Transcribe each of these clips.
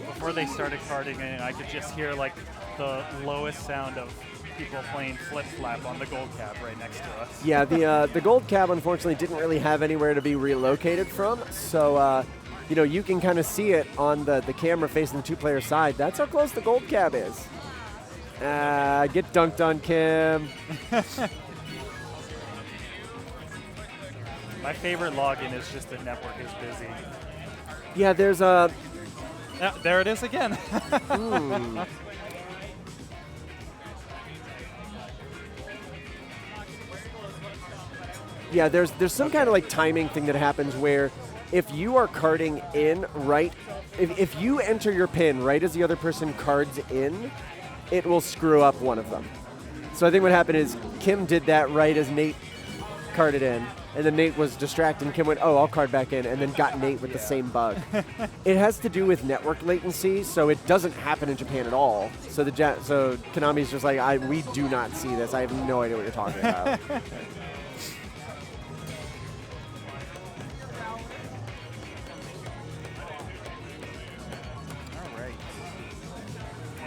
before they started carding in, I could just hear like the lowest sound of people playing flip-flap on the gold cab right next to us. Yeah, the gold cab unfortunately didn't really have anywhere to be relocated from, so you know, you can kind of see it on the camera facing the two-player side. That's how close the gold cab is. Get dunked on, Kim. My favorite login is just the network is busy. Yeah, there's a... Yeah, there it is again. Yeah, there's some kind of like timing thing that happens where if you are carding in right, if you enter your pin right as the other person cards in, it will screw up one of them. So I think what happened is Kim did that right as Nate carded in, and then Nate was distracted, and Kim went, oh, I'll card back in, and then got Nate with the same bug. It has to do with network latency, so it doesn't happen in Japan at all. So so Konami's just like, we do not see this. I have no idea what you're talking about.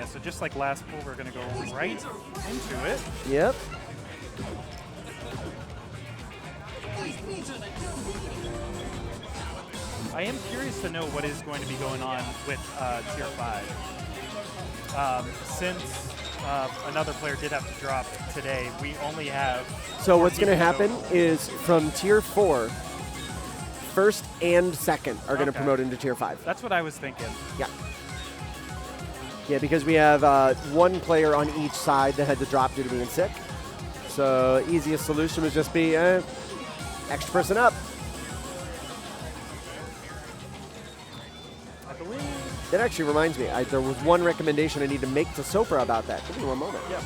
So just like last pool, we're going to go right into it. Yep. I am curious to know what is going to be going on with Tier 5. Since another player did have to drop today, we only have... So what's going to happen is from Tier 4, first and second are going to promote into Tier 5. That's what I was thinking. Yeah. Yeah, because we have one player on each side that had to drop due to being sick. So easiest solution would just be extra person up. I believe. That actually reminds me, there was one recommendation I need to make to Sopra about that. Give me one moment. Yeah.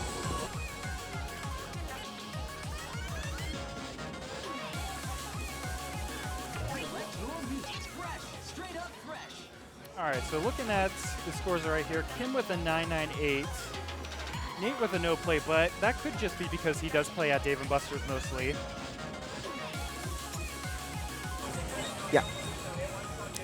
All right, so looking at the scores right here, Kim with a 998, Nate with a no play, but that could just be because he does play at Dave & Buster's mostly. Yeah.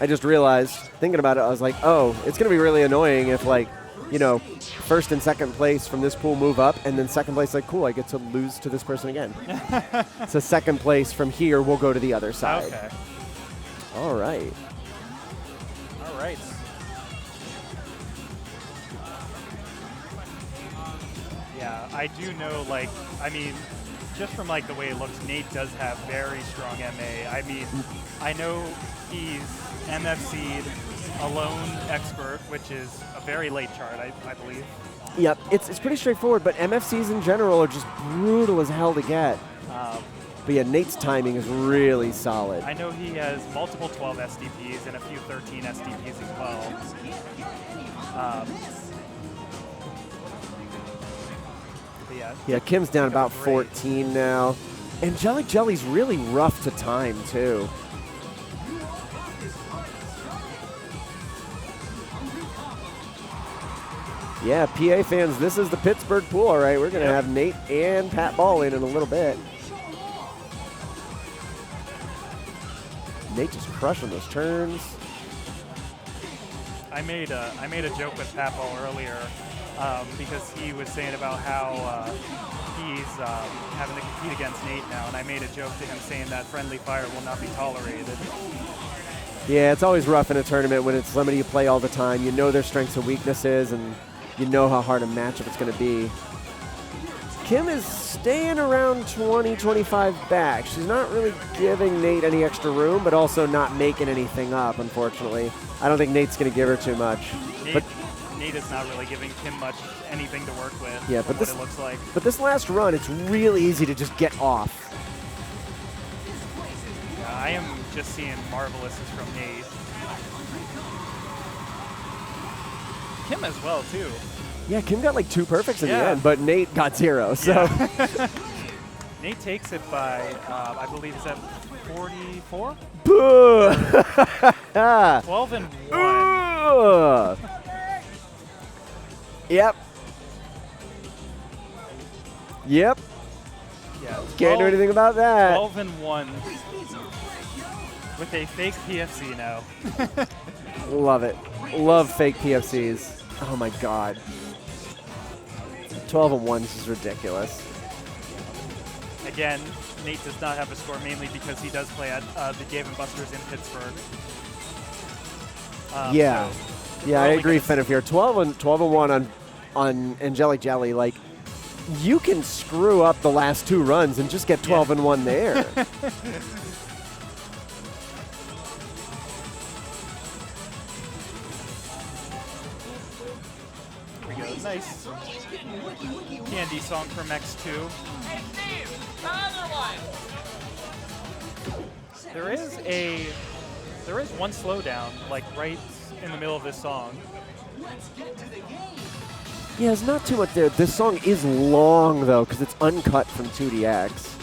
I just realized, thinking about it, I was like, oh, it's going to be really annoying if, like, you know, first and second place from this pool move up, and then second place, like, cool, I get to lose to this person again. So second place from here will go to the other side. Okay. All right. All right. Yeah, I do know, like, I mean, just from, like, the way it looks, Nate does have very strong MA. I mean, I know he's MFC'd Alone Expert, which is a very late chart, I believe. Yep, it's pretty straightforward, but MFCs in general are just brutal as hell to get. But yeah, Nate's timing is really solid. I know he has multiple 12 SDPs and a few 13 SDPs as well. Yeah, Kim's down about 14 now. Angelic Jelly's really rough to time, too. Yeah, PA fans, this is the Pittsburgh pool, all right. We're going to have Nate and Pat Ball in a little bit. Nate just crushing those turns. I made a joke with Pat Ball earlier because he was saying about how he's having to compete against Nate now, and I made a joke to him saying that friendly fire will not be tolerated. Yeah, it's always rough in a tournament when it's somebody you play all the time. You know their strengths and weaknesses, and you know how hard a matchup it's going to be. Kim is staying around 20, 25 back. She's not really giving Nate any extra room, but also not making anything up, unfortunately. I don't think Nate's going to give her too much. Nate is not really giving Kim much anything to work with. Yeah, but it looks like. But this last run, it's really easy to just get off. Yeah, I am just seeing marvelouses from Nate. Kim as well, too. Yeah, Kim got like 2 perfects in the end, but Nate got 0. So yeah. Nate takes it by, I believe, is that 44? Boo! 12 and 1. Yep. Yep. Yeah. Can't do anything about that. 12 and 1 with a fake PFC now. Love it. Love fake PFCs. Oh my god. 12 and 1 is ridiculous. Again, Nate does not have a score, mainly because he does play at the Dave & Buster's in Pittsburgh. Yeah. So Yeah, I agree, Fenifir. 12 and 1 on Angelic Jelly. Like, you can screw up the last 2 runs and just get 12 and 1 there. Here we go. Nice Candy song from X2. There is one slowdown, like right in the middle of this song. Yeah, there's not too much there. This song is long, though, because it's uncut from 2DX.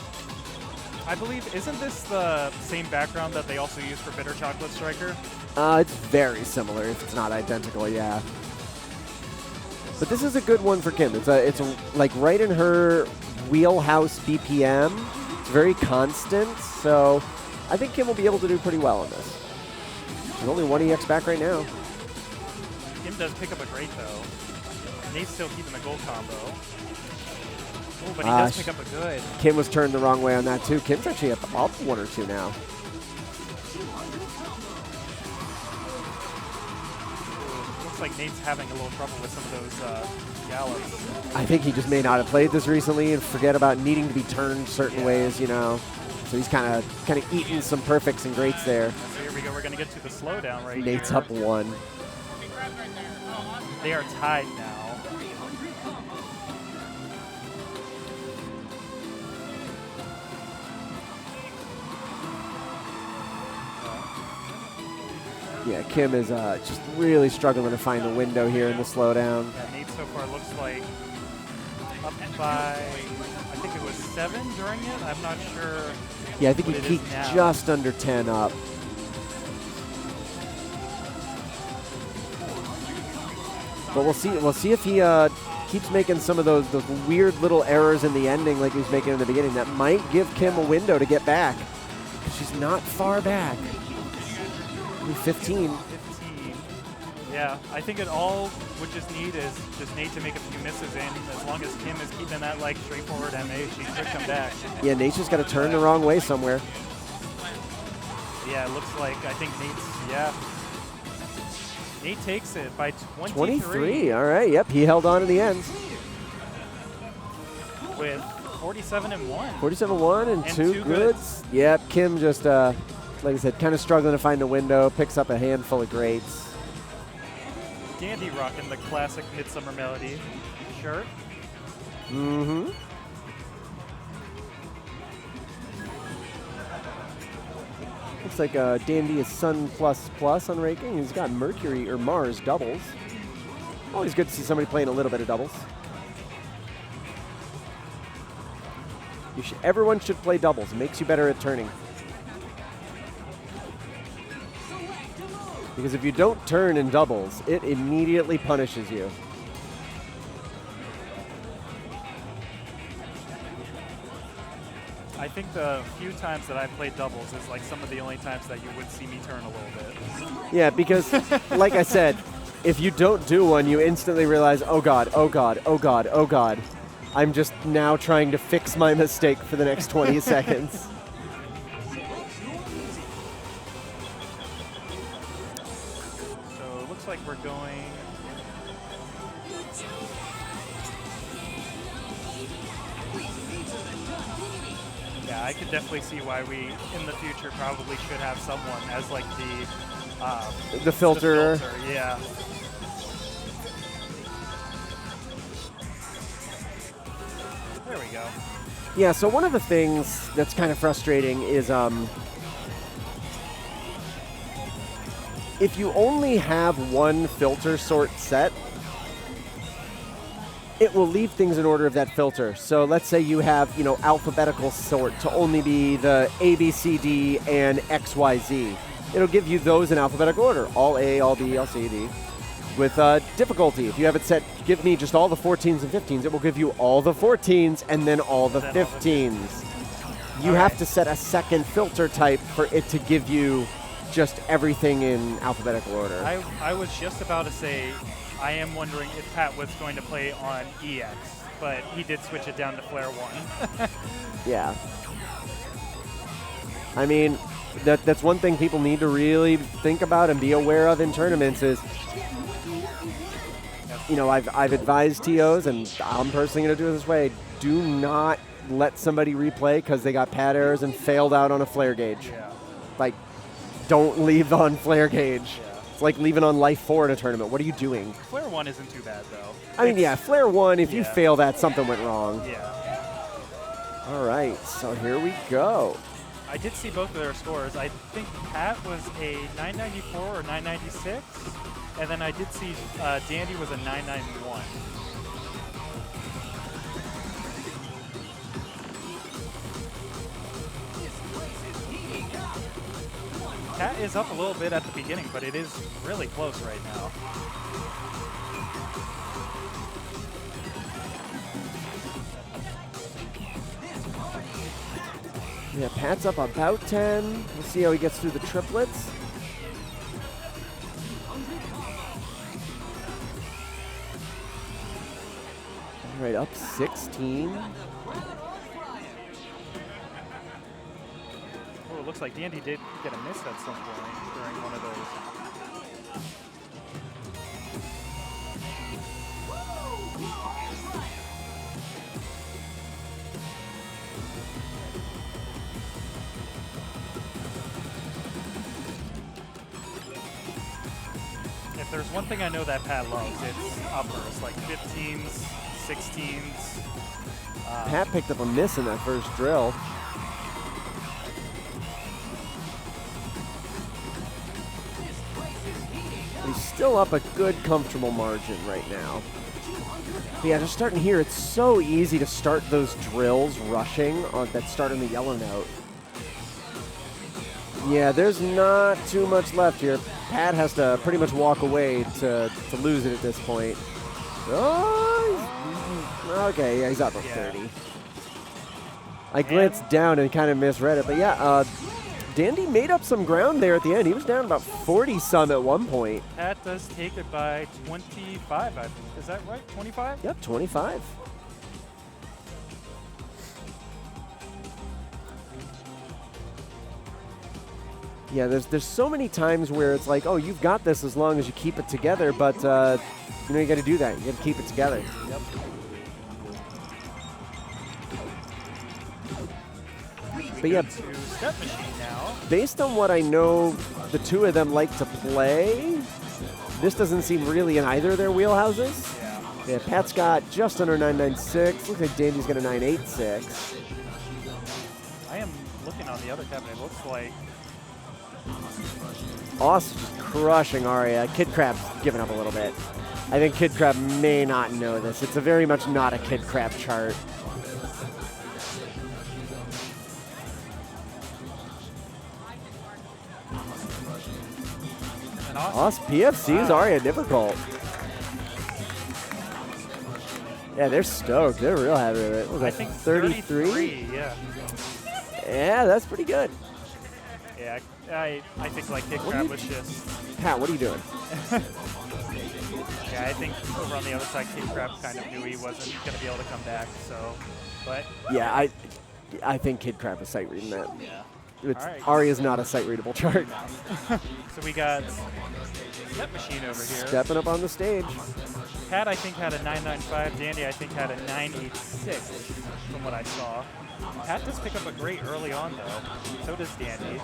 I believe, isn't this the same background that they also use for Bitter Chocolate Striker? It's very similar, if it's not identical, yeah. But this is a good one for Kim. It's like right in her wheelhouse BPM. It's very constant, so I think Kim will be able to do pretty well on this. There's only one EX back right now. Kim does pick up a great, though. Nate's still keeping the gold combo. Oh, but he does pick up a good. Kim was turned the wrong way on that, too. Kim's actually up 1 or 2 now. Looks like Nate's having a little trouble with some of those gallops. I think he just may not have played this recently and forget about needing to be turned certain ways, you know. So he's kind of eating some perfects and greats there. So here we go. We're going to get to the slowdown right Nate's here. up 1. They are tied now. Yeah, Kim is just really struggling to find a window here in the slowdown. Yeah, Nate so far looks like up by, I think it was 7 during it. I'm not sure. Yeah, I think he peaked just under 10 up. But we'll see if he keeps making some of those weird little errors in the ending like he was making in the beginning. That might give Kim a window to get back. She's not far back. 15. Yeah, I think it all would just need is just Nate to make a few misses in. As long as Kim is keeping that like straightforward MA, she should come back. Yeah, Nate's just got to turn the wrong way somewhere. Yeah, it looks like I think Nate takes it by 23. 23, all right, yep, he held on in the end. With 47 and 1. 47-1 and 2 goods. Yep, Kim just, like I said, kind of struggling to find a window, picks up a handful of greats. DanDee rocking the classic Midsummer Melody shirt. Mm-hmm. Looks like DanDee is Sun++ on raking. He's got Mercury or Mars doubles. Always good to see somebody playing a little bit of doubles. Everyone should play doubles. It makes you better at turning. Because if you don't turn in doubles, it immediately punishes you. I think the few times that I've played doubles is like some of the only times that you would see me turn a little bit. Yeah, because like I said, if you don't do one, you instantly realize, oh God, oh God, oh God, oh God. I'm just now trying to fix my mistake for the next 20 seconds. So it looks like we're going... Yeah, I could definitely see why we, in the future, probably should have someone as like the filter. Yeah. There we go. Yeah, so one of the things that's kind of frustrating is if you only have one filter sort set, it will leave things in order of that filter. So let's say you have, you know, alphabetical sort to only be the A, B, C, D, and X, Y, Z. It'll give you those in alphabetical order, all A, all B, all C, D. With difficulty, if you have it set, give me just all the 14s and 15s, it will give you all the 14s and then all the 15s. You have to set a second filter type for it to give you just everything in alphabetical order. I was just about to say, I am wondering if Pat was going to play on EX, but he did switch it down to Flare 1. Yeah. I mean, that's one thing people need to really think about and be aware of in tournaments is, you know, I've advised TOs, and I'm personally going to do it this way, do not let somebody replay because they got pad errors and failed out on a flare gauge. Yeah. Like, don't leave on flare gauge. Yeah. It's like leaving on life 4 in a tournament. What are you doing? Flare 1 isn't too bad, though. I mean, yeah, flare 1, if you Yeah. fail that, something went wrong. Yeah. All right, so here we go. I did see both of their scores. I think Pat was a 994 or 996, and then I did see DanDee was a 991. Pat is up a little bit at the beginning, but it is really close right now. Yeah, Pat's up about 10. We'll see how he gets through the triplets. All right, up 16. Oh, it looks like DanDee did get a miss at some point during one of those. If there's one thing I know that Pat loves, it's uppers, like 15s, 16s. Pat picked up a miss in that first drill. He's still up a good, comfortable margin right now. But yeah, just starting here, it's so easy to start those drills rushing that start on the yellow note. Yeah, there's not too much left here. Pat has to pretty much walk away to lose it at this point. Oh, okay, yeah, he's up at 30. I glanced down and kind of misread it, but yeah, DanDee made up some ground there at the end. He was down about 40-some at one point. Pat does take it by 25. Is that right? 25? Yep, 25. Yeah, there's so many times where it's like, oh, you've got this as long as you keep it together, but you know, you got to do that. You got to keep it together. Yep. But yeah, Step machine now. based on what I know the two of them like to play, this doesn't seem really in either of their wheelhouses. Yeah. Yeah, Pat's got just under 996. Looks like DanDee's got a 986. I am looking on the other cabinet. It looks like Awesome, just crushing Aria. Kid Crab's giving up a little bit. I think Kid Crab may not know this. It's a very much not a Kid Crab chart. Awesome. PFC's Aria difficult. Yeah, they're stoked. They're real happy with it. What was I that, think 33? Yeah. Yeah, that's pretty good. Yeah, I think like Kid Crab was just. Pat, what are you doing? Yeah, I think over on the other side, Kid Crab kind of knew he wasn't going to be able to come back. So, but Yeah, I think Kid Crab is sight reading that. yeah. It's, All right. Aria's not a sight readable chart. So we got Step Machine over here. Stepping up on the stage. Pat, I think, had a 995. DanDee, I think, had a 986 from what I saw. Pat does pick up a great early on, though. So does DanDee.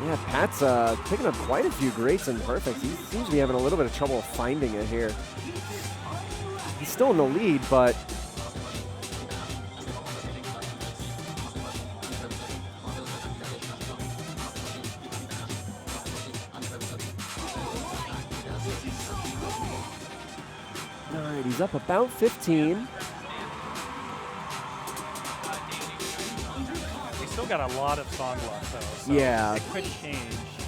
Yeah, Pat's picking up quite a few greats and perfects. He seems to be having a little bit of trouble finding it here. He's still in the lead, but all right, he's up about 15. We still got a lot of song left, though. So Yeah. it could change.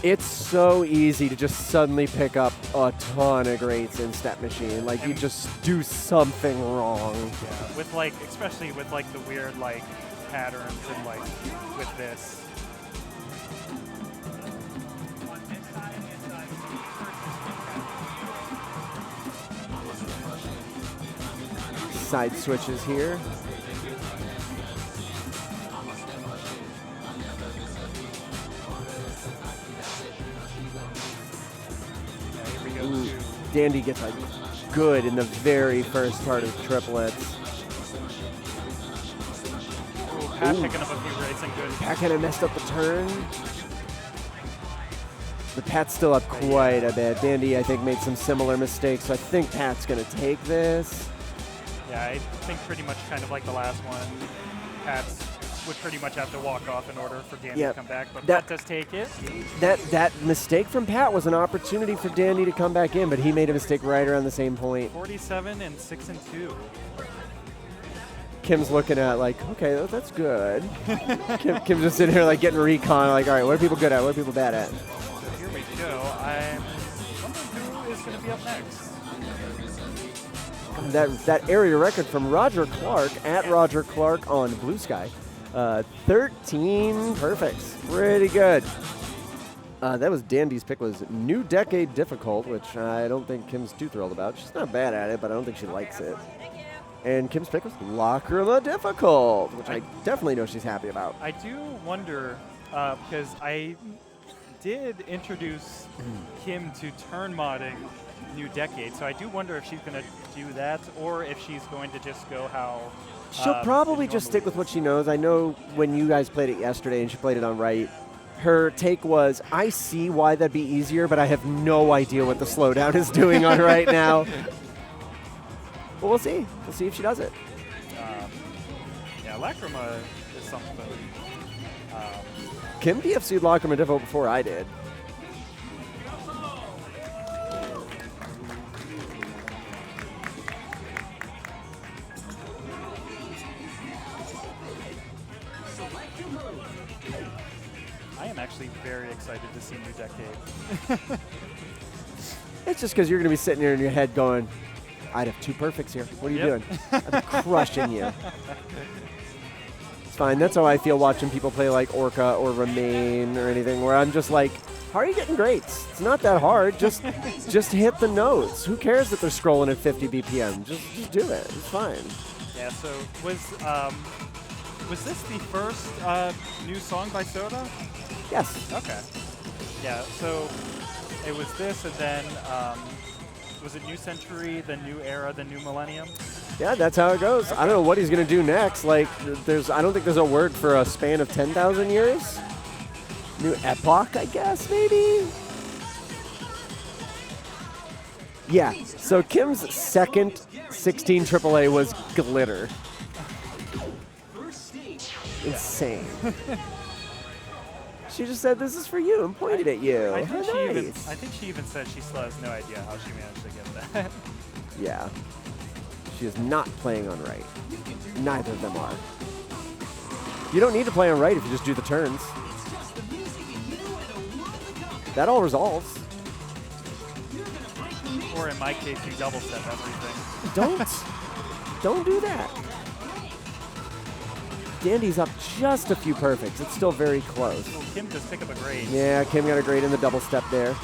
It's so easy to just suddenly pick up a ton of greats in Step Machine. Like, you just do something wrong. Yeah, with like, especially with like the weird like patterns and like with this. Side switches here. Ooh, DanDee gets like good in the very first part of triplets. Ooh, Pat picking up a few rates and good. Pat kind of messed up the turn. But Pat's still up quite a bit. DanDee, I think, made some similar mistakes, so I think Pat's going to take this. Yeah, I think pretty much kind of like the last one. Pat would pretty much have to walk off in order for DanDee to come back, but Pat does take it. That mistake from Pat was an opportunity for DanDee to come back in, but he made a mistake right around the same point. 47 and 6 and 2. Kim's looking at like, okay, that's good. Kim's just sitting here like getting recon, like, all right, what are people good at? What are people bad at? So here we go. I'm wondering who is going to be up next. That area record from Roger Clark at Roger Clark on Blue Sky. 13 perfects. Pretty good. That was DanDee's pick, was New Decade Difficult, which I don't think Kim's too thrilled about. She's not bad at it, but I don't think she likes it. And Kim's pick was Lachryma Difficult, which I definitely know she's happy about. I do wonder, because I did introduce Kim to turn modding New Decade, so I do wonder if she's going to do that or if she's going to just go how she'll probably just stick with what she knows. I know when you guys played it yesterday and she played it on right, her take was, I see why that'd be easier, but I have no idea what the slowdown is doing on right now. But we'll see. We'll see if she does it. Yeah, Lachryma is something. Kim PFC'd Lachryma Difficult before I did. I am actually very excited to see New Decade. It's just because you're going to be sitting here in your head going, I'd have 2 perfects here. What are you doing? I'd be crushing you. It's fine. That's how I feel watching people play like Orca or Remain or anything, where I'm just like, how are you getting greats? It's not that hard. Just hit the notes. Who cares that they're scrolling at 50 BPM? Just do it. It's fine. Yeah, so was this the first new song by Soda? Yes. Okay. Yeah, so it was this, and then was it New Century, the New Era, the New Millennium? Yeah, that's how it goes. Okay. I don't know what he's going to do next. Like, I don't think there's a word for a span of 10,000 years. New epoch, I guess, maybe? Yeah, so Kim's second 16 AAA was Glitter. Insane. She just said, this is for you, and pointed at you. I think she even said she still has no idea how she managed to get that. Yeah. She is not playing on right. Neither of them are. You don't need to play on right if you just do the turns. That all resolves. Or in my case, you double step everything. Don't do that. DanDee's up just a few perfects. It's still very close. Well, Kim just picked up a grade. Yeah, Kim got a grade in the double step there.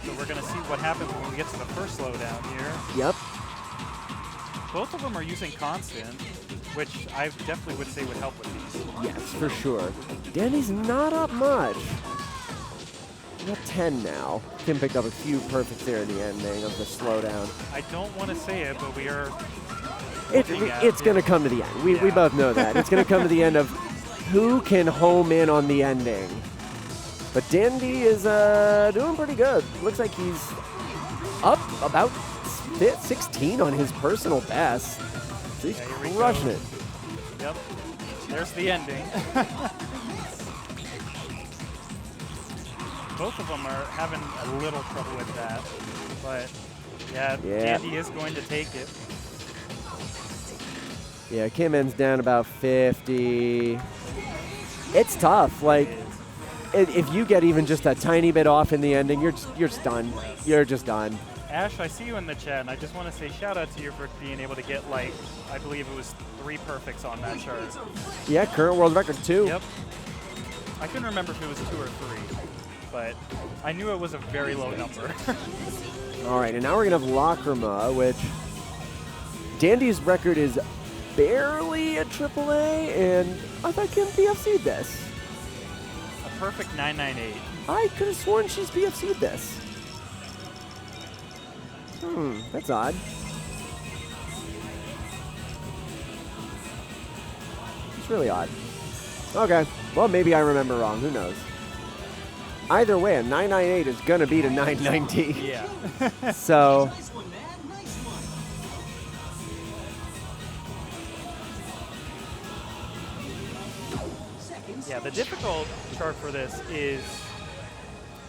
So we're going to see what happens when we get to the first slowdown here. Yep. Both of them are using constant, which I definitely would say would help with these. Yes, for sure. DanDee's not up much. We're at 10 now. Kim picked up a few perfects there in the ending of the slowdown. I don't want to say it, but we are. It's going to come to the end. We both know that. It's going to come to the end of who can home in on the ending. But DanDee is doing pretty good. Looks like he's up about 16 on his personal best. So he's crushing it. Yep. There's the ending. Both of them are having a little trouble with that. But yeah, DanDee is going to take it. Yeah, Kim ends down about 50. It's tough. Like, if you get even just a tiny bit off in the ending, you're just done. You're just done. Ash, I see you in the chat, and I just want to say shout out to you for being able to get, like, I believe it was 3 perfects on that chart. Yeah, current world record 2. Yep. I couldn't remember if it was 2 or 3, but I knew it was a very low number. All right, and now we're going to have Lachryma, which DanDee's record is barely a AAA, and I thought Kim PFC'd this. A perfect 998. I could have sworn she's PFC'd this. That's odd. It's really odd. Okay, well, maybe I remember wrong. Who knows? Either way, a 998 is going to beat a 990. Yeah. So... Yeah, the difficult chart for this is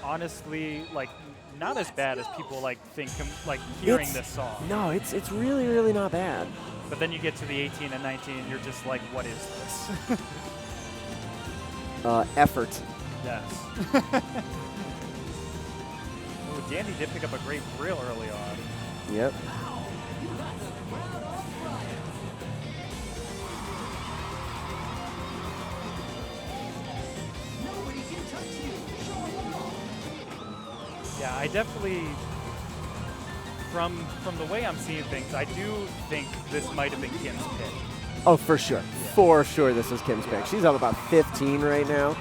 honestly, like, not as bad as people like think, like hearing this song. No, it's really, really not bad. But then you get to the 18 and 19, and you're just like, what is this? Effort. Yes. Ooh, DanDee did pick up a great reel early on. Yep. Yeah, I definitely, from the way I'm seeing things, I do think this might have been Kim's pick. Oh, for sure. Yeah. For sure this is Kim's pick. She's up about 15 right now.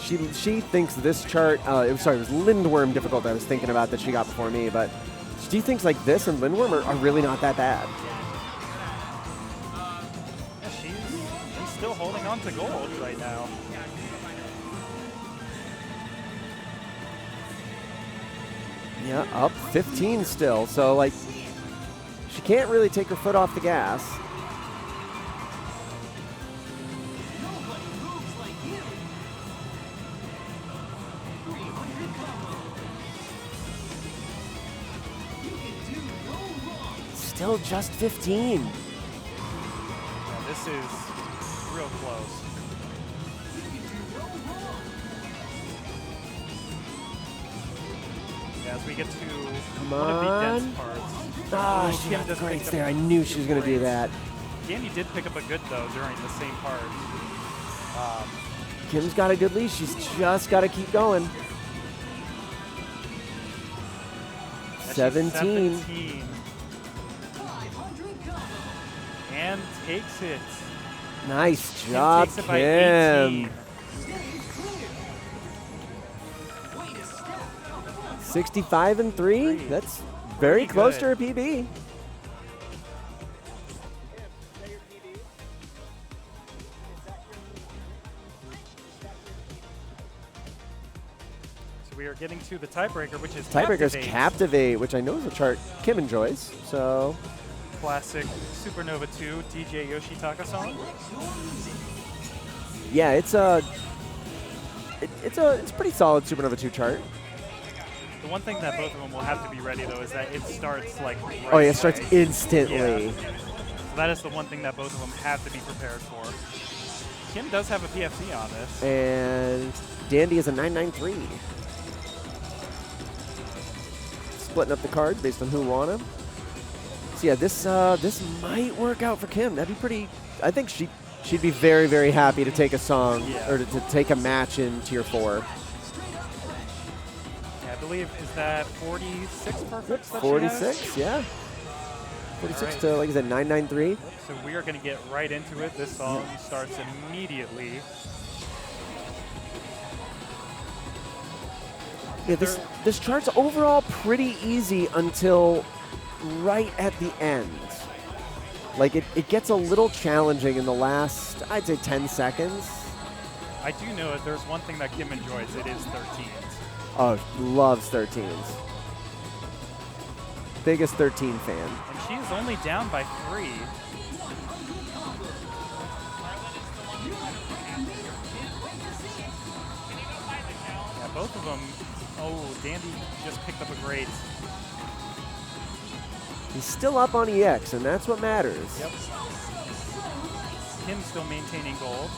She thinks this chart, it was Lindworm difficult I was thinking about that she got before me, but she thinks like this and Lindworm are really not that bad. Yeah, she's still holding on to gold right now. Yeah, up 15 still, so like she can't really take her foot off the gas. Still just 15. Yeah, this is real close. Yeah, as we get to one of the dense parts. Ah, she got the grades there. I knew she was going to do that. DanDee did pick up a good, though, during the same part. Kim's got a good lead. She's just got to keep going. 17. And takes it. Nice job, Kim. Kim. 65 and 3. That's very close to her PB. So we are getting to the tiebreaker, which is Tiebreaker's CaptivAte. CaptivAte, which I know is a chart Kim enjoys. So Classic Supernova 2 DJ Yoshitaka song. yeah, it's a pretty solid Supernova 2 chart. The one thing that both of them will have to be ready, though, is that it starts like right Oh yeah, it starts away. instantly. Yeah. So that is the one thing that both of them have to be prepared for. Kim does have a PFC on this. And DanDee is a 993. Splitting up the cards based on who won them. So yeah, this might work out for Kim. That'd be pretty. I think she'd be very, very happy to take a song or to take a match in Tier 4. Yeah, I believe, is that 46 perfects that 46, she has? yeah. 46 right. to, like I said, 993. So we are going to get right into it. This song starts immediately. Yeah, this chart's overall pretty easy until right at the end. Like, it gets a little challenging in the last, I'd say, 10 seconds. I do know that there's one thing that Kim enjoys. It is 13s. Oh, loves 13s. Biggest 13 fan. And she is only down by 3. Yeah, both of them Oh, DanDee just picked up a great. He's still up on EX, and that's what matters. Yep. Kim still maintaining gold.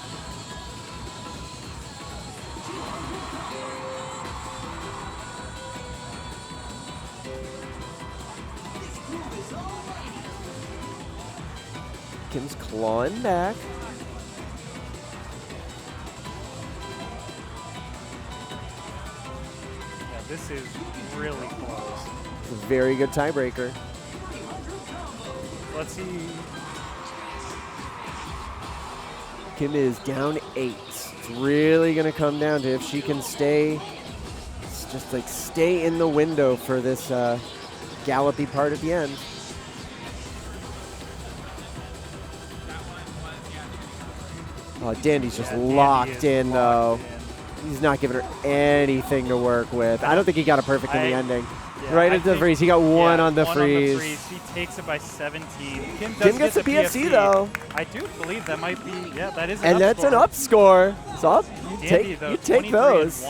Kim's clawing back. Yeah, this is really close. Very good tiebreaker. Let's see. Kim is down 8. It's really going to come down to if she can stay, just like stay in the window for this gallopy part at the end. Oh, DanDee's just locked in, though. He's not giving her anything to work with. I don't think he got a perfect in the ending. Yeah, right at the freeze. He got one on the freeze. He takes it by 17. Kim gets the PFC, though. I do believe that might be, yeah, that is an and that's an up score. So up. You take those.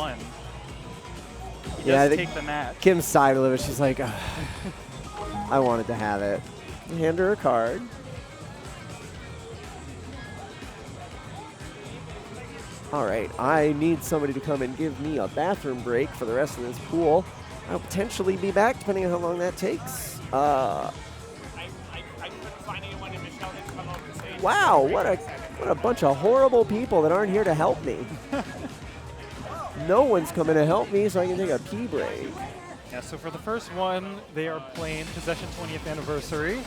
He does take the match. Kim's side of it, she's like, I wanted to have it. Hand her a card. All right, I need somebody to come and give me a bathroom break for the rest of this pool. I'll potentially be back, depending on how long that takes. Wow, what a bunch of horrible people that aren't here to help me. No one's coming to help me, so I can take a pee break. Yeah, so for the first one, they are playing Possession 20th Anniversary.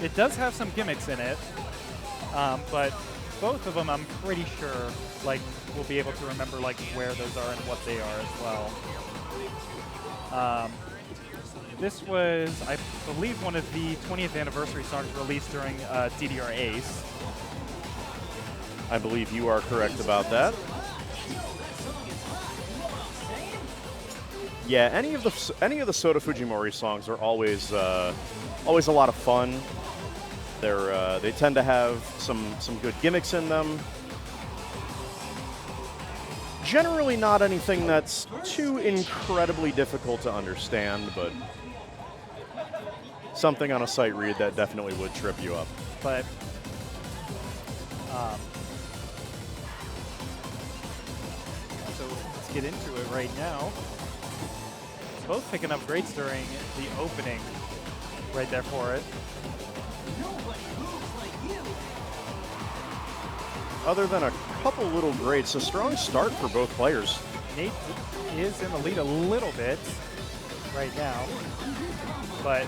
It does have some gimmicks in it, but both of them, I'm pretty sure, like, we'll be able to remember like where those are and what they are as well. This was, I believe, one of the 20th anniversary songs released during DDR Ace. I believe you are correct about that. Yeah, any of the Sota Fujimori songs are always a lot of fun. They tend to have some good gimmicks in them. Generally not anything that's too incredibly difficult to understand, but something on a sight read that definitely would trip you up. But so let's get into it right now. Both picking up greats during the opening right there for it. Other than a couple little greats, a strong start for both players. Nate is in the lead a little bit right now, but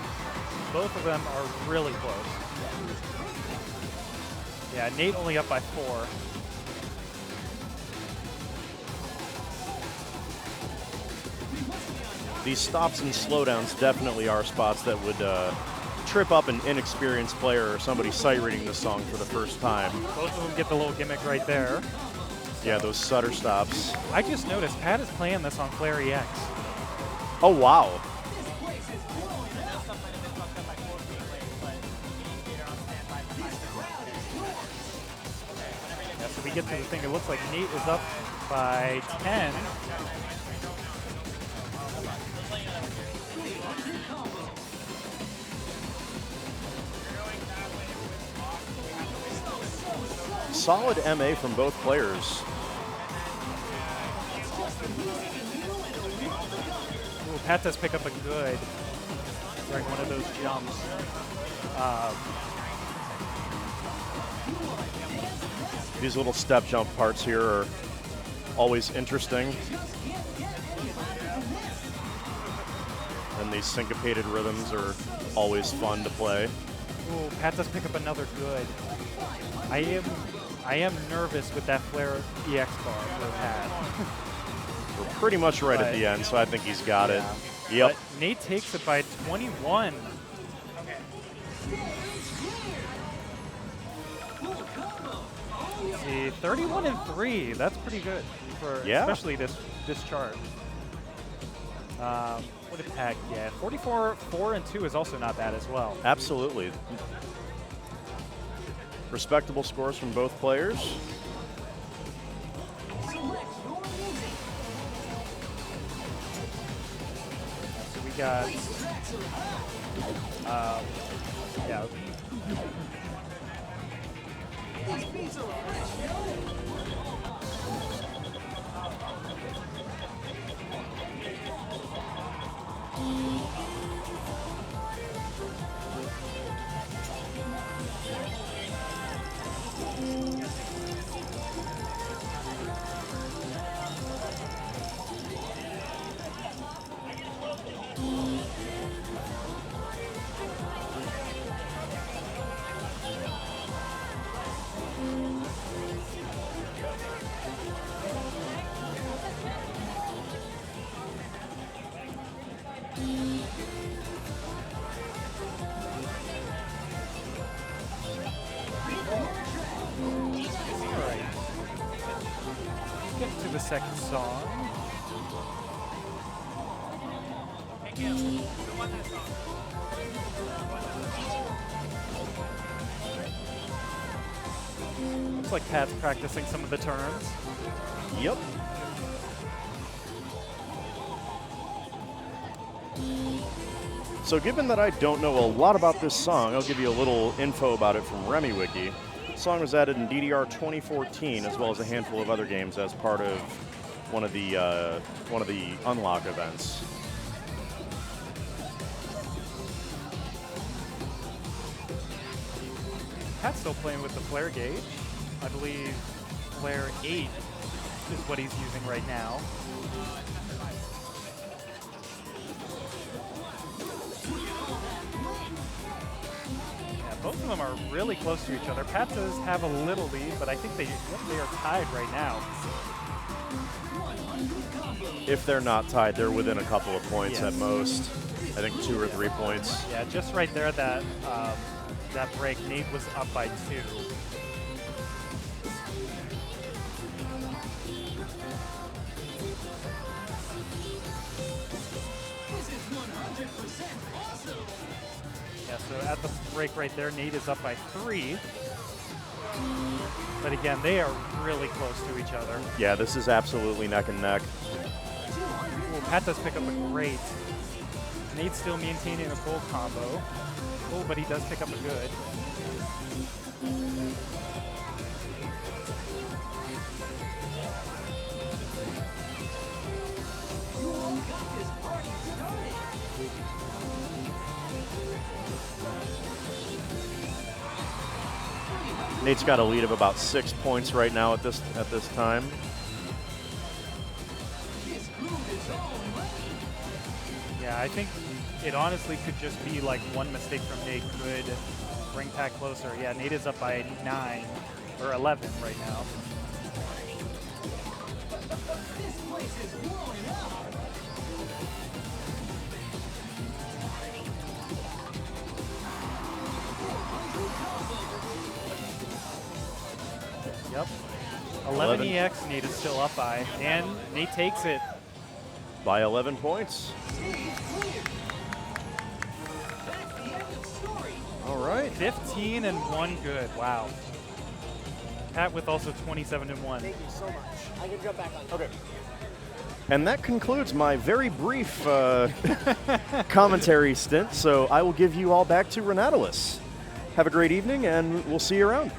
both of them are really close. Yeah, Nate only up by 4. These stops and slowdowns definitely are spots that would trip up an inexperienced player or somebody sight reading this song for the first time. Both of them get the little gimmick right there. Yeah, those stutter stops. I just noticed Pat is playing this on Flare EX. Oh, wow. Yeah, so we get to the thing, it looks like Nate is up by 10. Solid MA from both players. Ooh, Pat does pick up a good during one of those jumps. These little step jump parts here are always interesting. And these syncopated rhythms are always fun to play. Ooh, Pat does pick up another good. I am nervous with that Flare EX bar for Pat. We're pretty much right at the end, so I think he's got it. Yep. But Nate takes it by 21. See, 31-3. That's pretty good for especially this chart. What did Pat get? 44-4-2 is also not bad as well. Absolutely. Respectable scores from both players. got, yeah. The second song. Looks like Pat's practicing some of the terms. Yep. So given that I don't know a lot about this song, I'll give you a little info about it from RemiWiki. The song was added in DDR 2014, as well as a handful of other games as part of one of the unlock events. Pat's still playing with the flare gauge. I believe flare 8 is what he's using right now. Both of them are really close to each other. Pat does have a little lead, but I think they are tied right now. If they're not tied, they're within a couple of points Yes. at most. I think 2 or 3 points. Yeah, just right there, that break, Nate was up by 2. Yeah, so at the break right there, Nate is up by 3. But again, they are really close to each other. Yeah, this is absolutely neck and neck. Ooh, Pat does pick up a great. Nate's still maintaining a full combo. Oh, but he does pick up a good. Nate's got a lead of about 6 points right now at this time. Yeah, I think it honestly could just be like one mistake from Nate could bring Pat closer. Yeah, Nate is up by 9 or 11 right now. Yep. 11 EX, Nate is still up by, and Nate takes it. By 11 points. All right. 15 and 1 good. Wow. Pat with also 27 and 1. Thank you so much. I can jump back on. Okay. And that concludes my very brief commentary stint, so I will give you all back to Ranatalus. Have a great evening, and we'll see you around.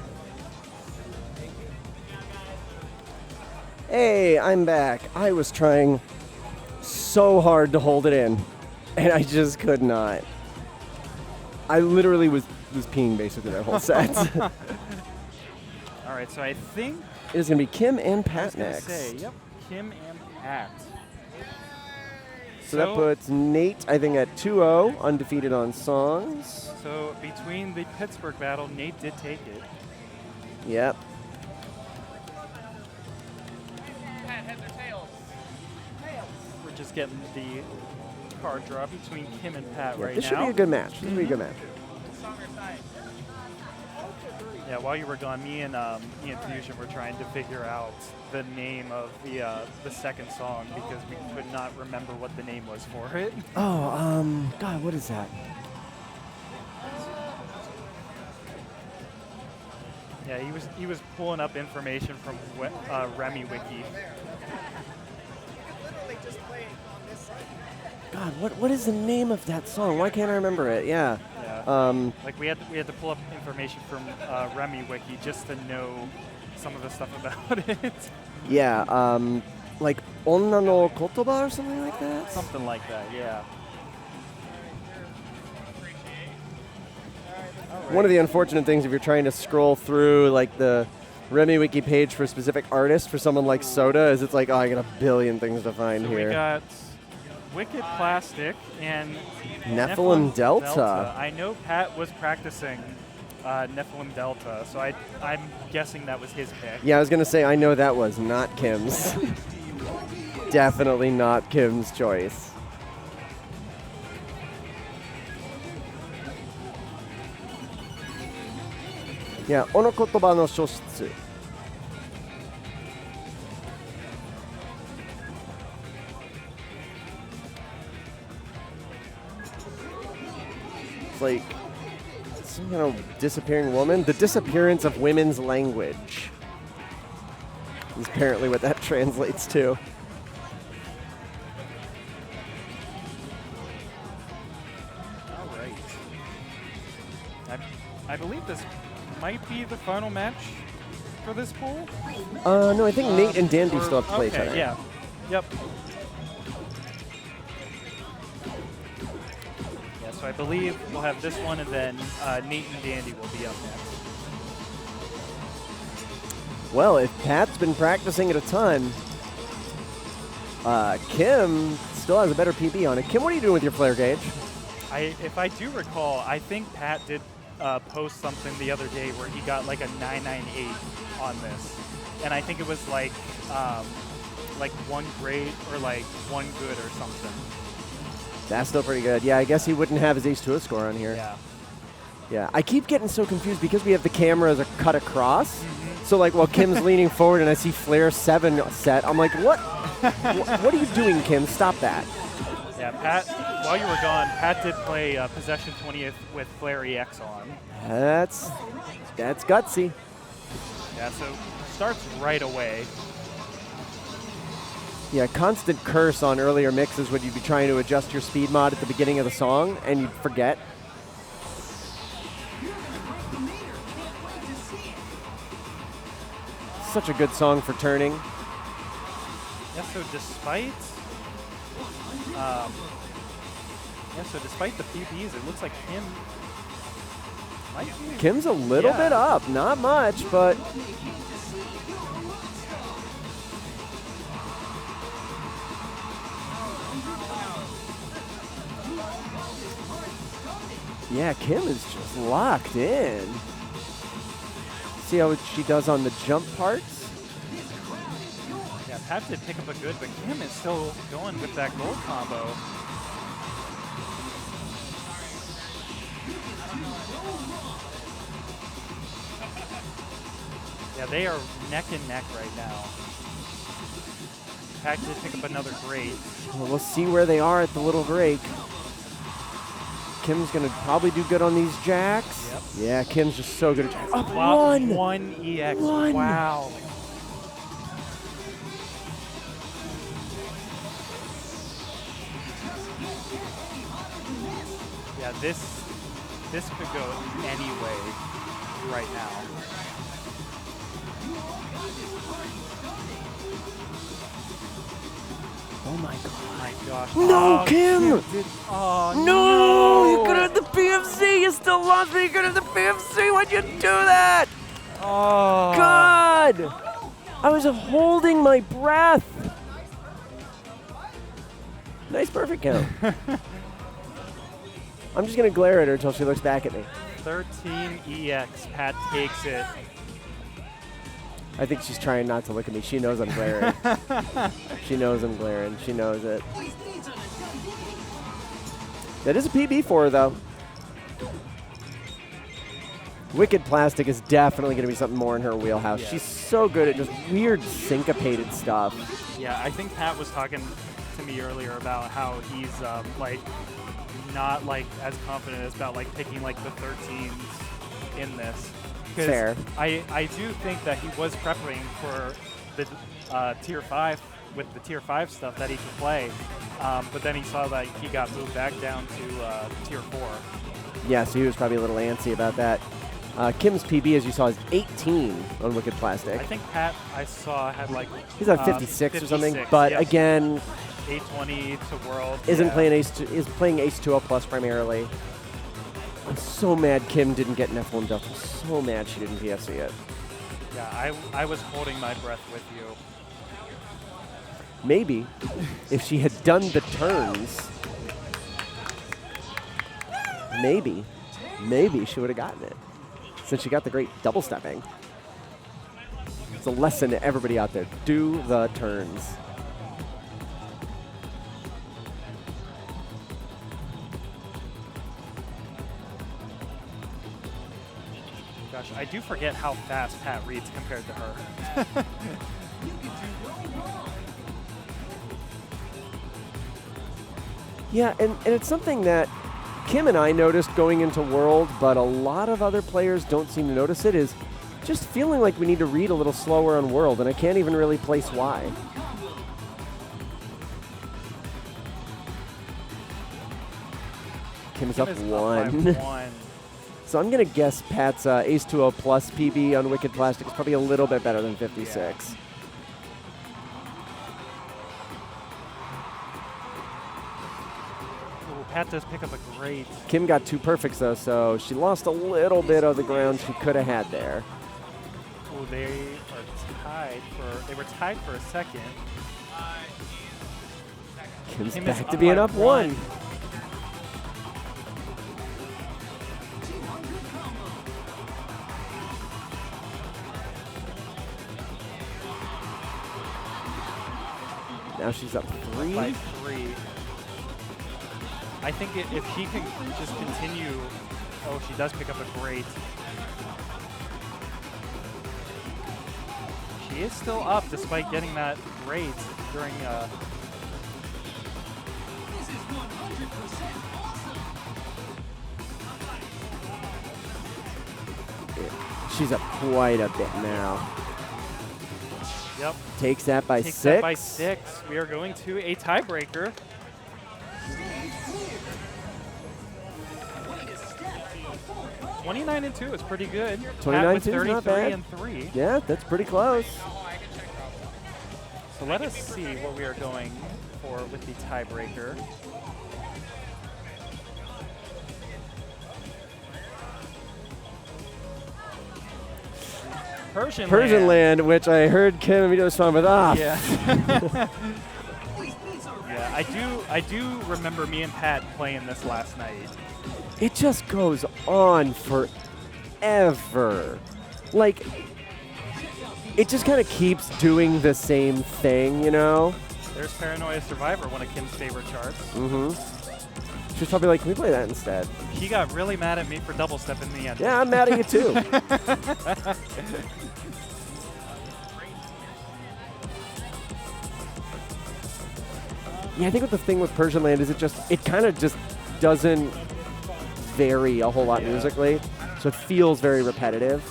Hey, I'm back. I was trying so hard to hold it in, and I just could not. I literally was peeing basically that whole set. All right, so I think It is going to be Kim and I was Pat gonna next. say, yep, Kim and Pat. So that puts Nate, I think, at 2-0, undefeated on songs. So between the Pittsburgh battle, Nate did take it. Yep. We're just getting the card draw between Kim and Pat Yeah, right this now. should be a good match. This should be a good match. Yeah, while you were gone, me and Fusion were trying to figure out the name of the second song because we could not remember what the name was for it. Oh, God, what is that? Yeah, he was pulling up information from RemiWiki. God, what is the name of that song? Why can't I remember it? Yeah. Like we had to pull up information from Remy Wiki just to know some of the stuff about it. Yeah. Like Onna no Kotoba or something like that? Something like that, yeah. One of the unfortunate things if you're trying to scroll through like the Remy Wiki page for a specific artist for someone like Soda is it's like, oh, I got a billion things to find so here. We got Wicked Plastic and NEPHILIM Delta. I know Pat was practicing NEPHILIM Delta, so I'm guessing that was his pick. Yeah, I was going to say, I know that was not Kim's. Definitely not Kim's choice. Yeah, おの言葉の消失. It's like some kind of disappearing woman. The disappearance of women's language is apparently what that translates to. All right. I believe this might be the final match for this pool. No, I think Nate and DanDee still have to play each other. Yeah. Yep. Yeah, so I believe we'll have this one, and then Nate and DanDee will be up next. Well, if Pat's been practicing it a ton, Kim still has a better PB on it. Kim, what are you doing with your flare gauge? If I do recall, I think Pat did post something the other day where he got like a 998 on this, and I think it was like one great or like one good or something. That's still pretty good. Yeah, I guess he wouldn't have his Ace-2 score on here. Yeah. Yeah, I keep getting so confused because we have the camera as a cut across. So like while Kim's leaning forward and I see Flare 7 set, I'm like, what? What are you doing, Kim? Stop that. Yeah, Pat, while you were gone, Pat did play Possession 20th with Flare EX on. That's gutsy. Yeah, so starts right away. Yeah, constant curse on earlier mixes when you'd be trying to adjust your speed mod at the beginning of the song and you'd forget. Such a good song for turning. Yeah, so despite the PBs, it looks like Kim's a little bit up, not much, but yeah, Kim is just locked in. See how she does on the jump parts? Yeah, Pat did pick up a good, but Kim is still going with that gold combo. Yeah, they are neck and neck right now. Pat did pick up another great. Well, we'll see where they are at the little break. Kim's gonna probably do good on these jacks. Yep. Yeah, Kim's just so good at jacks. Up one EX. One. Wow. Yeah, this could go any way right now. Oh my god. Oh my gosh. No, Kim! Oh, no! You could have the PFC! You still lost me! You could have the PFC! Why'd you do that? Oh. God! I was holding my breath! Nice perfect count. I'm just gonna glare at her until she looks back at me. 13 EX. Pat takes it. I think she's trying not to look at me. She knows I'm glaring. She knows I'm glaring. She knows it. That is a PB for her, though. Wicked Plastic is definitely going to be something more in her wheelhouse. Yeah. She's so good at just weird syncopated stuff. Yeah, I think Pat was talking to me earlier about how he's like not like as confident as about like picking like the 13s in this. Fair. I do think that he was prepping for tier 5 with the tier 5 stuff that he could play. But then he saw that he got moved back down to tier 4. Yeah, so he was probably a little antsy about that. Kim's PB, as you saw, is 18 on Wicked Plastik. I think Pat, I saw, had like... He's at 56 or something, but yes. again... 820 to World. Isn't playing is playing Ace 2O Plus primarily. I'm so mad Kim didn't get NEPHILIM Duff. I'm so mad she didn't PFC it. Yeah, I was holding my breath with you. Maybe if she had done the turns, maybe she would have gotten it. Since she got the great double stepping. It's a lesson to everybody out there. Do the turns. Gosh, I do forget how fast Pat reads compared to her. Yeah, and it's something that Kim and I noticed going into World, but a lot of other players don't seem to notice it, is just feeling like we need to read a little slower on World, and I can't even really place why. Kim's up 1. So I'm going to guess Pat's Ace 2O Plus PB on Wicked Plastik is probably a little bit better than 56. Yeah. Pat does pick up a great... Kim got 2 perfects, though, so she lost a little bit of the ground she could have had there. Oh, they were tied for a second. Kim's Kim back is to being by up 1. Now she's up 3. By 3. I think if she can just continue... Oh, she does pick up a great... She is still up despite getting that great during... She's up quite a bit now. Yep. Takes that by 6. Takes that by 6. We are going to a tiebreaker. (29-2) is pretty good. 29-2 is 33 not bad. and 3. Yeah, that's pretty close. So let us see what we are going for with the tiebreaker. Persian Land, which I heard Kim immediately respond with, ah. Yeah. Yeah, I do remember me and Pat playing this last night. It just goes on forever. Like, it just kind of keeps doing the same thing, you know? There's Paranoia Survivor, one of Kim's favorite charts. Mm-hmm. She's probably like, can we play that instead? He got really mad at me for double step in the end. Yeah, I'm mad at you too. Yeah, I think what the thing with Persian Land is it kind of just doesn't vary a whole lot musically, so it feels very repetitive.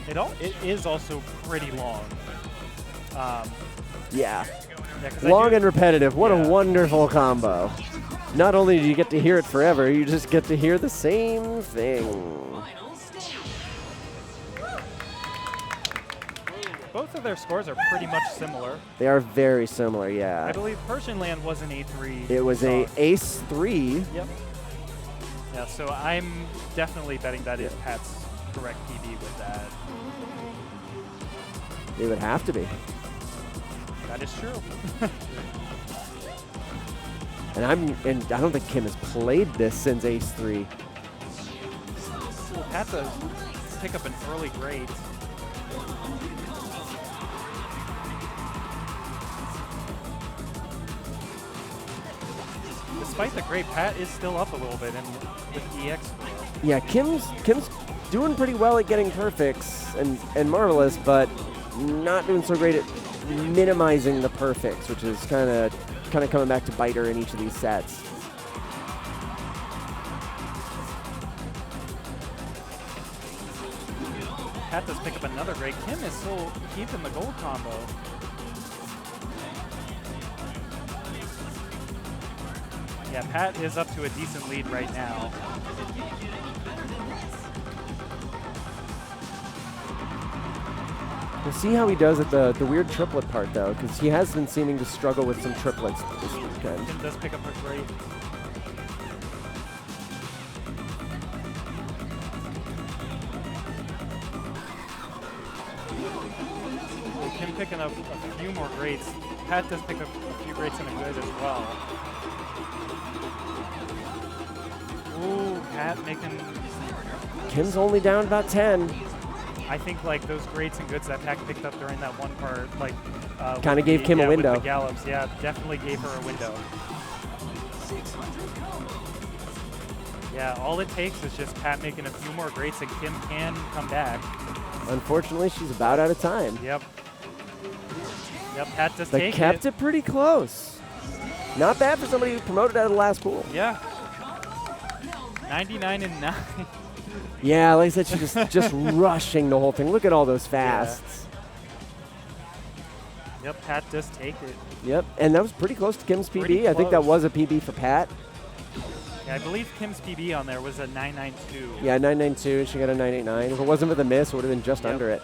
It is also pretty long. Yeah. Long and repetitive. What a wonderful combo. Not only do you get to hear it forever, you just get to hear the same thing. Both of their scores are pretty much similar. They are very similar, yeah. I believe Persian Land was an A3. It was a Ace 3. Yep. Yeah, so I'm definitely betting that is Pat's correct PB with that. It would have to be. That is true. And I don't think Kim has played this since Ace 3. Pat does pick up an early grade. Despite the great, Pat is still up a little bit with EX. Yeah, Kim's doing pretty well at getting perfects and marvelous, but not doing so great at minimizing the perfects, which is kind of coming back to bite her in each of these sets. Pat does pick up another great. Kim is still keeping the gold combo. Yeah, Pat is up to a decent lead right now. We'll see how he does at the weird triplet part, though, because he has been seeming to struggle with some triplets this weekend. Kim does pick up a great. Kim picking up a few more greats. Pat does pick up a few greats and a good as well. Ooh, Pat making. Kim's only down about 10. I think like those greats and goods that Pat picked up during that one part, like kind of gave Kim a window. With the gallops, yeah, definitely gave her a window. Yeah, all it takes is just Pat making a few more greats and Kim can come back. Unfortunately, she's about out of time. Yep. Yep, Pat does But take kept it pretty close. Not bad for somebody who promoted out of the last pool. Yeah. 99-9. Yeah, like I said, she's just rushing the whole thing. Look at all those fasts. Yeah. Yep, Pat does take it. Yep, and that was pretty close to Kim's PB. Pretty I think that close. was a PB for Pat. Yeah, I believe Kim's PB on there was a 992. Yeah, 992, and she got a 989. If it wasn't for the miss, it would have been just under it.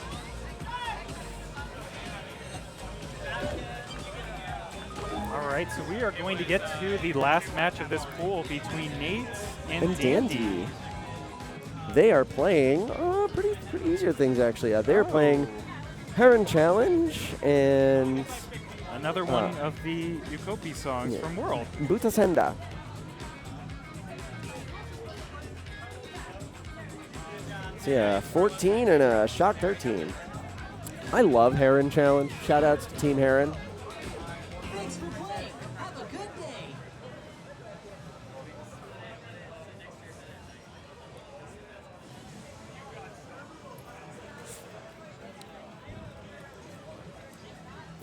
All right, so we are going to get to the last match of this pool between Nate and DanDee. They are playing pretty easier things, actually. They're playing Heron Challenge and another one of the Yukopi songs from World. Buta Senda. So yeah, 14 and a Shock 13. I love Heron Challenge. Shout outs to Team Heron. Thanks for playing. Have a good day.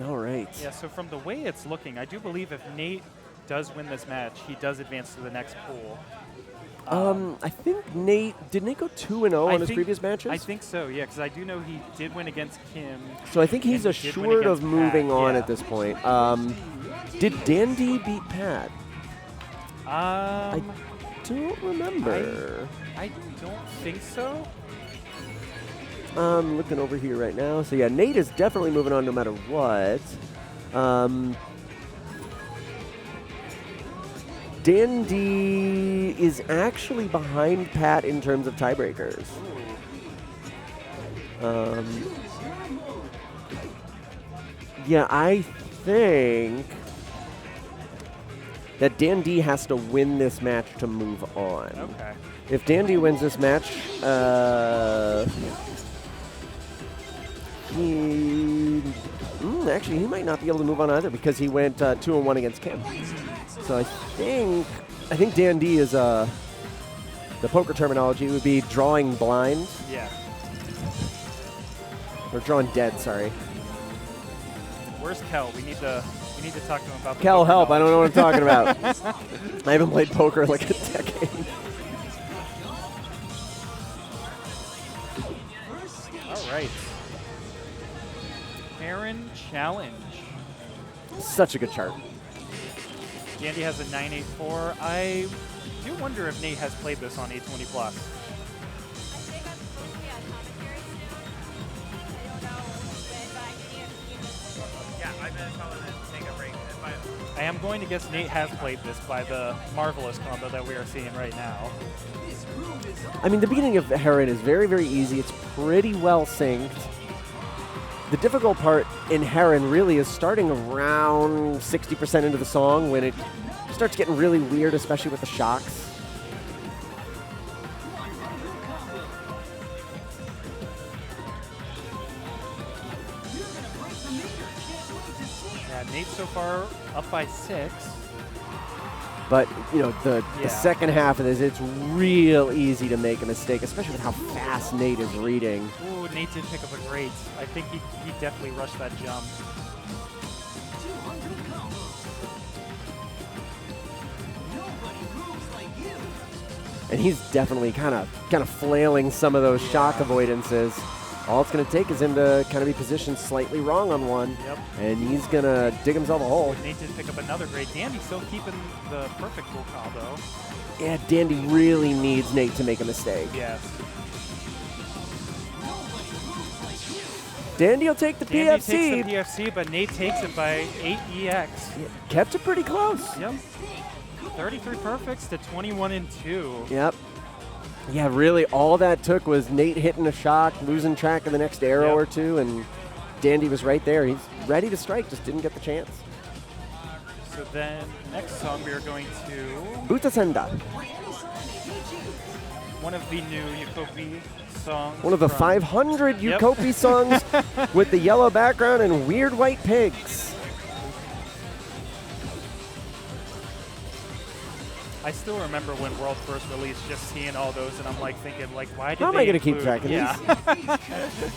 All right. Yeah, so from the way it's looking, I do believe if Nate does win this match, he does advance to the next pool. I think Nate, did Nate go 2-0 on his previous matches? I think so, yeah, because I do know he did win against Kim. So I think he's and he did win assured of against moving Pat, on yeah. at this point. Did DanDee beat Pat? I don't remember. I don't think so. I'm looking over here right now. So yeah, Nate is definitely moving on no matter what. DanDee is actually behind Pat in terms of tiebreakers. Yeah, I think that DanDee has to win this match to move on. Okay. If DanDee wins this match, actually, he might not be able to move on either because he went 2-1 against Kim. So I think DanDee is the poker terminology would be drawing blind. Yeah. Or drawing dead, sorry. Where's Kel? We need to talk to him about the Kel, poker help! I don't know what I'm talking knowledge. about. I haven't played poker in like a decade. All right. Heron Challenge. Such a good chart. DanDee has a 984. I do wonder if Nate has played this on 820 Plus. I am going to guess Nate has played this by the marvelous combo that we are seeing right now. I mean, the beginning of Heron is very, very easy. It's pretty well synced. The difficult part in Heron really is starting around 60% into the song when it starts getting really weird, especially with the shocks. Yeah, Nate so far up by 6. But, you know, the second half of this, it's real easy to make a mistake, especially with how fast Nate is reading. Ooh, Nate did pick up a great. I think he definitely rushed that jump. And he's definitely kind of flailing some of those shock avoidances. All it's going to take is him to kind of be positioned slightly wrong on one, and he's going to dig himself a hole. Nate did pick up another great. DanDee still keeping the perfect full combo. Yeah, DanDee really needs Nate to make a mistake. Yes. DanDee will take the DanDee PFC. takes the PFC, but Nate takes it by 8 EX. Yeah, kept it pretty close. Yep. 33 perfects to 21 and 2. Yep. Yeah, really all that took was Nate hitting a shot, losing track of the next arrow or two, and DanDee was right there. He's ready to strike, just didn't get the chance. So then, next song we are going to Butasander. one of the new Yukopi songs. One of the from 500 Yukopi songs with the yellow background and weird white pigs. I still remember when World first released, just seeing all those, and I'm like thinking, like, why did How am they I going to keep include- track of yeah. these?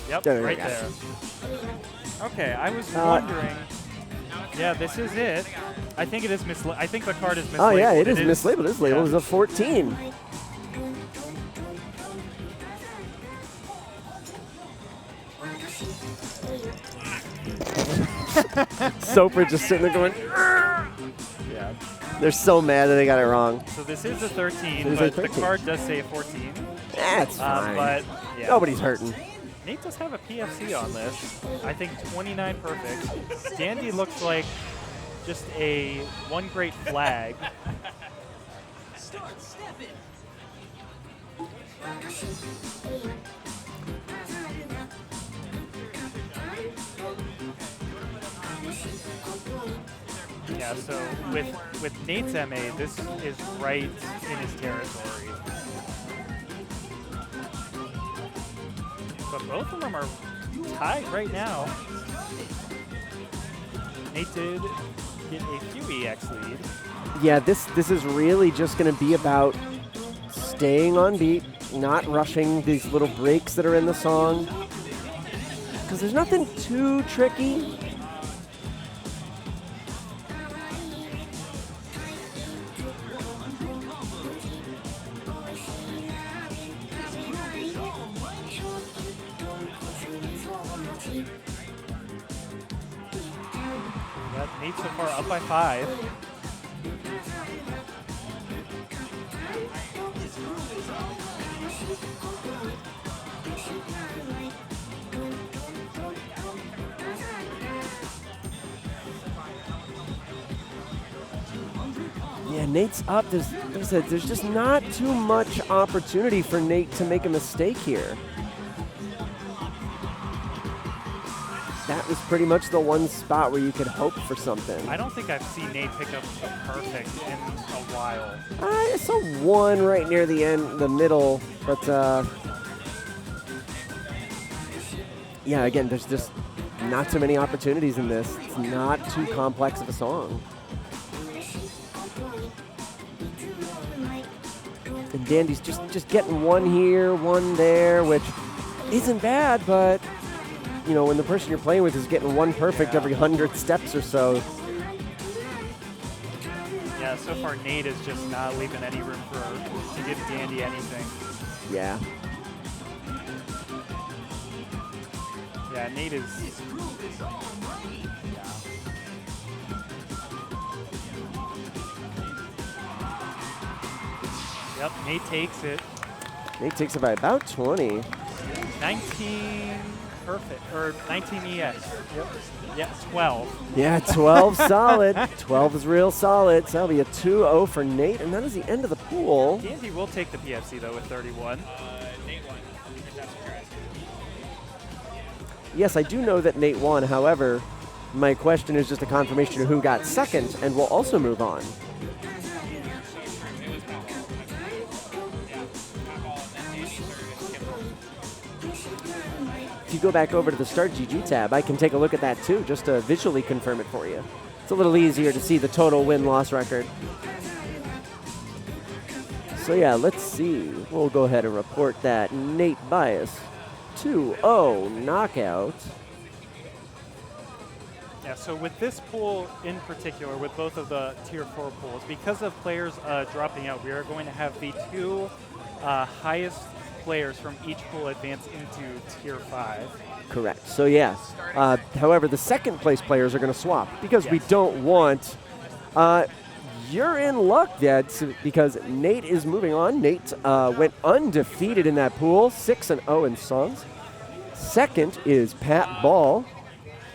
Yep, There we right go. there. Okay, I was wondering. Yeah, this is it. I think it is mislabeled. I think the card is mislabeled. Oh yeah, it is mislabeled. It's labeled as a 14. Soper just sitting there going, Yeah. they're so mad that they got it wrong. So this is a 13, It is a but the 13. card does say 14. That's fine. But yeah. Nobody's hurting. Nate does have a PFC on this. I think 29 perfect. DanDee looks like just a one great flag. Start stepping. Yeah, so with Nate's MA, this is right in his territory. But both of them are tied right now. Nate did get a few EX lead. Yeah, this is really just going to be about staying on beat, not rushing these little breaks that are in the song. Because there's nothing too tricky. Got Nate so far up by 5. Yeah, Nate's up. There's just not too much opportunity for Nate to make a mistake here. That was pretty much the one spot where you could hope for something. I don't think I've seen Nate pick up a perfect in a while. I saw one right near the end, the middle, but yeah, again, there's just not too many opportunities in this. It's not too complex of a song. And DanDee's just getting one here, one there, which isn't bad, but you know, when the person you're playing with is getting one perfect every 100 steps or so. Yeah, so far Nate is just not leaving any room to give DanDee anything. Yeah. Yeah, Nate is. Yep, Nate takes it. Nate takes it by about 20. 19 perfect, or 19 EX. Yep. Yeah, 12. Yeah, 12 solid. 12 is real solid. So that'll be a 2-0 for Nate, and that is the end of the pool. DanDee will take the PFC though with 31. Yes, I do know that Nate won. However, my question is just a confirmation of who got second, and we'll also move on. If you go back over to the Start GG tab, I can take a look at that too, just to visually confirm it for you. It's a little easier to see the total win-loss record. So yeah, let's see. We'll go ahead and report that Nate Bias 2-0 knockout. Yeah, so with this pool in particular, with both of the Tier 4 pools, because of players dropping out, we are going to have the 2 highest players from each pool advance into Tier 5. Correct. So yeah. However, the second place players are going to swap because we don't want. You're in luck, Dad, because Nate is moving on. Nate went undefeated in that pool, 6-0 in songs. Second is Pat Ball.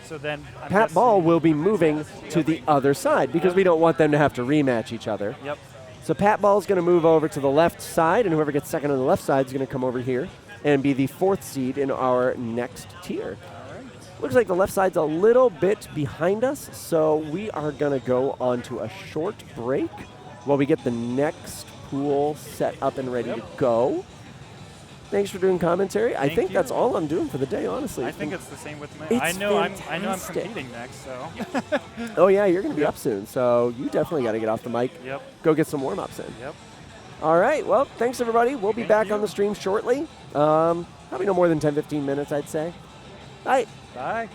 So then Pat Ball will be moving to the other side because we don't want them to have to rematch each other. Yep. So Pat Ball is going to move over to the left side, and whoever gets second on the left side is going to come over here and be the 4th seed in our next tier. Looks like the left side's a little bit behind us, so we are going to go on to a short break while we get the next pool set up and ready to go. Thanks for doing commentary. I think that's all I'm doing for the day, honestly. I think it's the same with me. I know I'm competing next, so. Oh yeah, you're going to be up soon, so you definitely got to get off the mic. Yep. Go get some warm-ups in. Yep. All right, well, thanks everybody. We'll be back on the stream shortly. Probably no more than 10-15 minutes, I'd say. Bye. Bye.